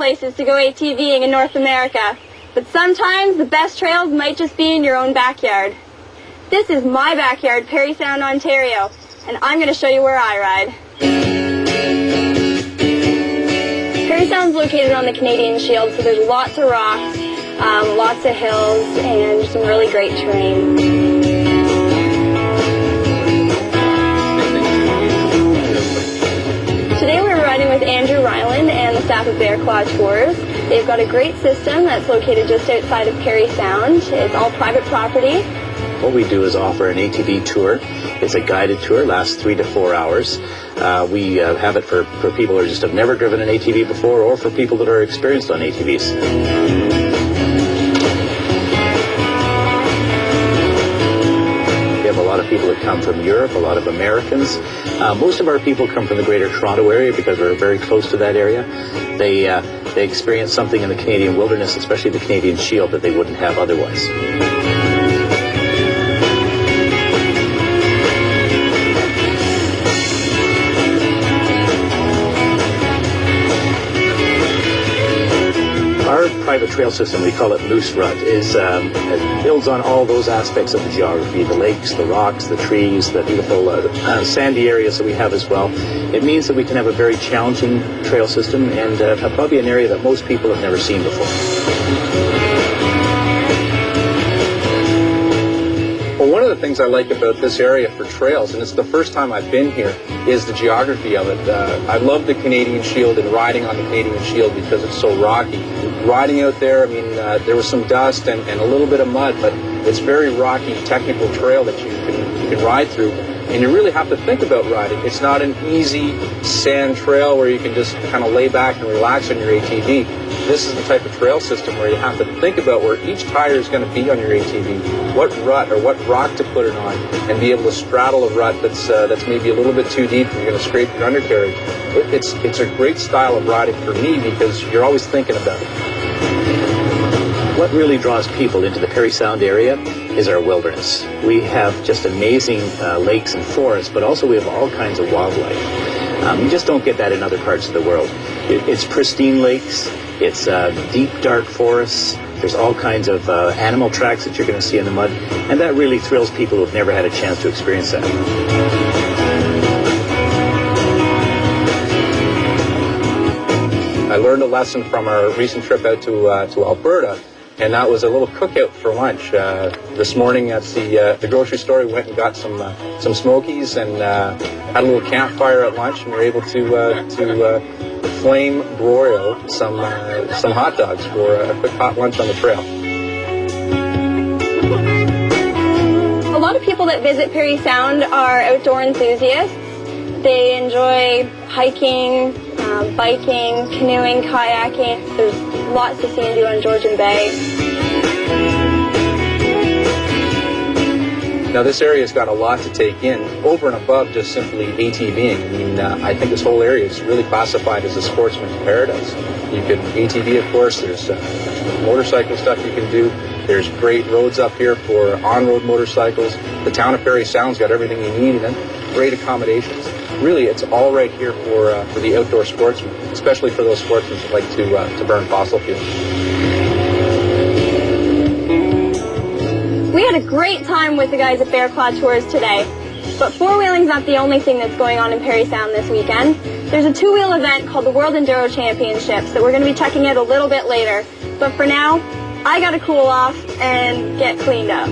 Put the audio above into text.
places to go ATVing in North America, but sometimes the best trails might just be in your own backyard. This is my backyard, Parry Sound, Ontario, and I'm going to show you where I ride. Parry Sound's located on the Canadian Shield, so there's lots of rocks, lots of hills, and some really great terrain. Today we're riding with Andrew Ryland and the staff of Bear Claw Tours. They've got a great system that's located just outside of Parry Sound. It's all private property. What we do is offer an ATV tour. It's a guided tour, lasts 3 to 4 hours. We have it for people who just have never driven an ATV before, or for people that are experienced on ATVs. We have a lot of people that come from Europe, a lot of Americans. Most of our people come from the Greater Toronto area because we're very close to that area. They experience something in the Canadian wilderness, especially the Canadian Shield, that they wouldn't have otherwise. Our private trail system, we call it Moose Rut, it builds on all those aspects of the geography, the lakes, the rocks, the trees, the beautiful sandy areas that we have as well. It means that we can have a very challenging trail system and probably an area that most people have never seen before. Well, one of the things I like about this area for trails, and it's the first time I've been here, is the geography of it. I love the Canadian Shield and riding on the Canadian Shield because it's so rocky. Riding out there, I mean, there was some dust and a little bit of mud, but it's very rocky, technical trail that you can ride through. And you really have to think about riding. It's not an easy sand trail where you can just kind of lay back and relax on your ATV. This is the type of trail system where you have to think about where each tire is going to be on your ATV, what rut or what rock to put it on, and be able to straddle a rut that's maybe a little bit too deep and you're going to scrape your undercarriage. It's a great style of riding for me because you're always thinking about it. What really draws people into the Parry Sound area is our wilderness. We have just amazing lakes and forests, but also we have all kinds of wildlife. You just don't get that in other parts of the world. It's pristine lakes, it's deep, dark forests, there's all kinds of animal tracks that you're going to see in the mud, and that really thrills people who've never had a chance to experience that. I learned a lesson from our recent trip out to Alberta, and that was a little cookout for lunch. This morning at the grocery store, we went and got some Smokies and had a little campfire at lunch, and we were able to flame broil some hot dogs for a quick hot lunch on the trail. A lot of people that visit Parry Sound are outdoor enthusiasts. They enjoy hiking, biking, canoeing, kayaking. There's lots to see and do on Georgian Bay. Now this area's got a lot to take in, over and above just simply ATVing. I mean, I think this whole area is really classified as a sportsman's paradise. You can ATV, of course, there's motorcycle stuff you can do. There's great roads up here for on-road motorcycles. The town of Parry Sound's got everything you need and great accommodations. Really, it's all right here for the outdoor sportsman, especially for those sportsmen that like to burn fossil fuels. We had a great time with the guys at Bear Claw Tours today, but four-wheeling's not the only thing that's going on in Parry Sound this weekend. There's a two-wheel event called the World Enduro Championships that we're going to be checking out a little bit later. But for now, I gotta cool off and get cleaned up.